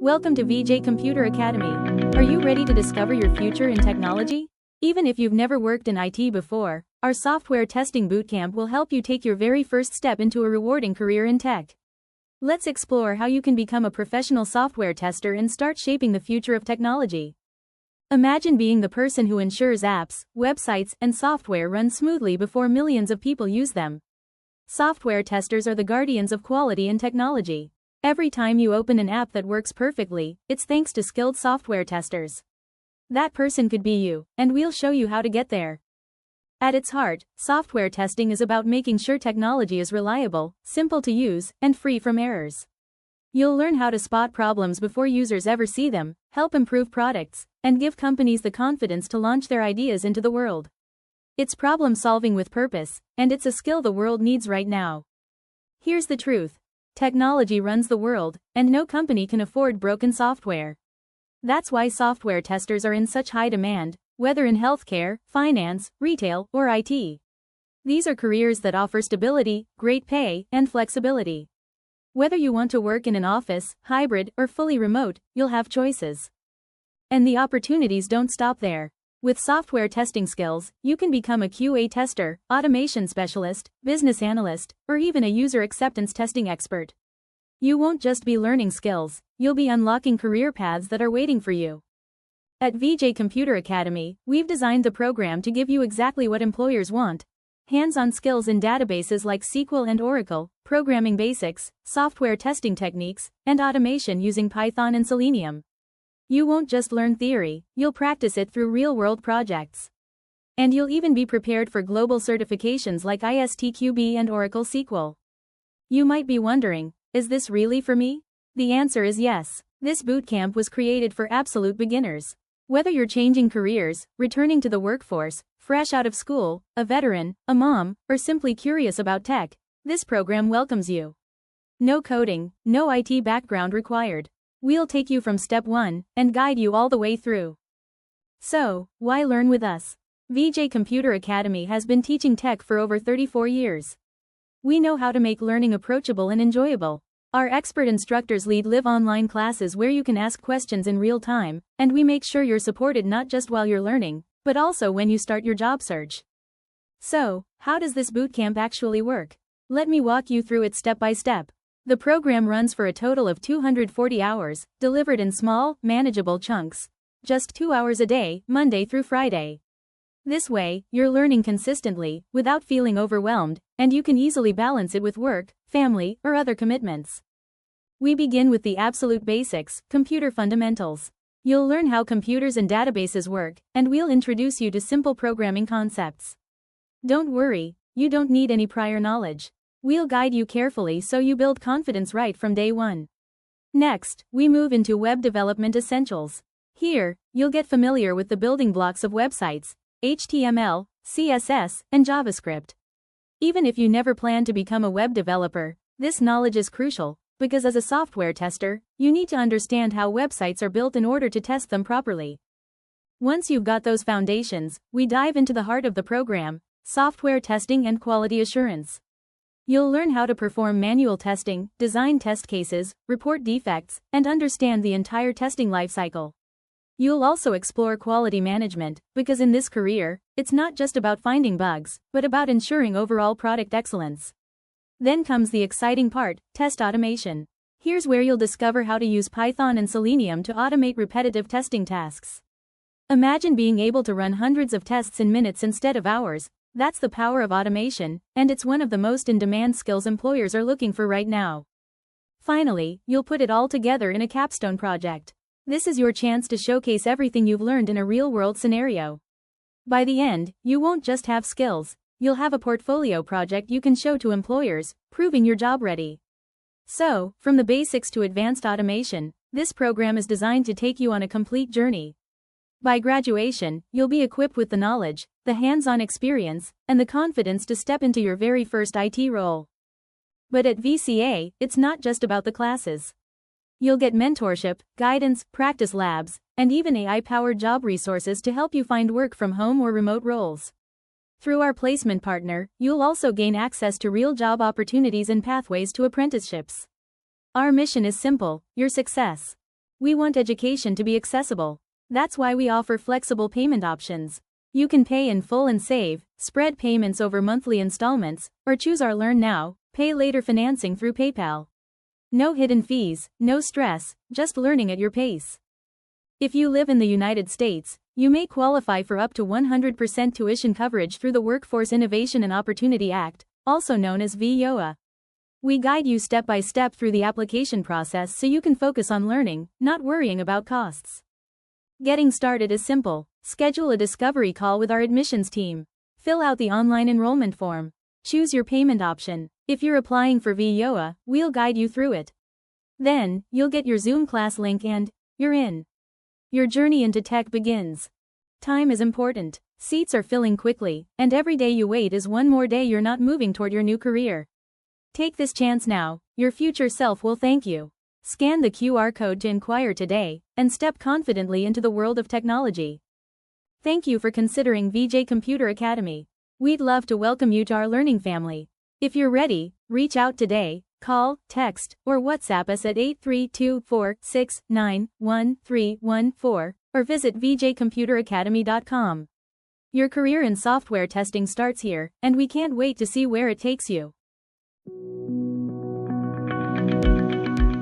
Welcome to Vijay Computer Academy. Are you ready to discover your future in technology? Even if you've never worked in IT before, our Software Testing Bootcamp will help you take your very first step into a rewarding career in tech. Let's explore how you can become a professional software tester and start shaping the future of technology. Imagine being the person who ensures apps, websites, and software run smoothly before millions of people use them. Software testers are the guardians of quality in technology. Every time you open an app that works perfectly, it's thanks to skilled software testers. That person could be you, and we'll show you how to get there. At its heart, software testing is about making sure technology is reliable, simple to use, and free from errors. You'll learn how to spot problems before users ever see them, help improve products, and give companies the confidence to launch their ideas into the world. It's problem solving with purpose, and it's a skill the world needs right now. Here's the truth. Technology runs the world, and no company can afford broken software. That's why software testers are in such high demand, whether in healthcare, finance, retail, or IT. These are careers that offer stability, great pay, and flexibility. Whether you want to work in an office, hybrid, or fully remote, you'll have choices. And the opportunities don't stop there. With software testing skills, you can become a QA tester, automation specialist, business analyst, or even a user acceptance testing expert. You won't just be learning skills, you'll be unlocking career paths that are waiting for you. At Vijay Computer Academy, we've designed the program to give you exactly what employers want: hands-on skills in databases like SQL and Oracle, programming basics, software testing techniques, and automation using Python and Selenium. You won't just learn theory, you'll practice it through real-world projects. And you'll even be prepared for global certifications like ISTQB and Oracle SQL. You might be wondering, is this really for me? The answer is yes. This bootcamp was created for absolute beginners. Whether you're changing careers, returning to the workforce, fresh out of school, a veteran, a mom, or simply curious about tech, this program welcomes you. No coding, no IT background required. We'll take you from step 1 and guide you all the way through. So, why learn with us? Vijay Computer Academy has been teaching tech for over 34 years. We know how to make learning approachable and enjoyable. Our expert instructors lead live online classes where you can ask questions in real time, and we make sure you're supported not just while you're learning, but also when you start your job search. So, how does this bootcamp actually work? Let me walk you through it step by step. The program runs for a total of 240 hours, delivered in small, manageable chunks. Just 2 hours a day, Monday through Friday. This way, you're learning consistently, without feeling overwhelmed, and you can easily balance it with work, family, or other commitments. We begin with the absolute basics, computer fundamentals. You'll learn how computers and databases work, and we'll introduce you to simple programming concepts. Don't worry, you don't need any prior knowledge. We'll guide you carefully so you build confidence right from day one. Next, we move into web development essentials. Here, you'll get familiar with the building blocks of websites: HTML, CSS, and JavaScript. Even if you never plan to become a web developer, this knowledge is crucial, because as a software tester, you need to understand how websites are built in order to test them properly. Once you've got those foundations, we dive into the heart of the program: software testing and quality assurance. You'll learn how to perform manual testing, design test cases, report defects, and understand the entire testing lifecycle. You'll also explore quality management, because in this career, it's not just about finding bugs, but about ensuring overall product excellence. Then comes the exciting part: test automation. Here's where you'll discover how to use Python and Selenium to automate repetitive testing tasks. Imagine being able to run hundreds of tests in minutes instead of hours. That's the power of automation, and it's one of the most in-demand skills employers are looking for right now. Finally, you'll put it all together in a capstone project. This is your chance to showcase everything you've learned in a real-world scenario. By the end, you won't just have skills, you'll have a portfolio project you can show to employers, proving you're job-ready. So, from the basics to advanced automation, this program is designed to take you on a complete journey. By graduation, you'll be equipped with the knowledge, the hands-on experience, and the confidence to step into your very first IT role. But at VCA, it's not just about the classes. You'll get mentorship, guidance, practice labs, and even AI-powered job resources to help you find work from home or remote roles. Through our placement partner, you'll also gain access to real job opportunities and pathways to apprenticeships. Our mission is simple: your success. We want education to be accessible. That's why we offer flexible payment options. You can pay in full and save, spread payments over monthly installments, or choose our Learn Now, Pay Later financing through PayPal. No hidden fees, no stress, just learning at your pace. If you live in the United States, you may qualify for up to 100% tuition coverage through the Workforce Innovation and Opportunity Act, also known as VIOA. We guide you step by step through the application process so you can focus on learning, not worrying about costs. Getting started is simple. Schedule a discovery call with our admissions team. Fill out the online enrollment form. Choose your payment option. If you're applying for VIOA, we'll guide you through it. Then, you'll get your Zoom class link and you're in. Your journey into tech begins. Time is important. Seats are filling quickly, and every day you wait is one more day you're not moving toward your new career. Take this chance now. Your future self will thank you. Scan the QR code to inquire today, and step confidently into the world of technology. Thank you for considering Vijay Computer Academy. We'd love to welcome you to our learning family. If you're ready, reach out today, call, text, or WhatsApp us at 8324691314, or visit vijcomputeracademy.com. Your career in software testing starts here, and we can't wait to see where it takes you.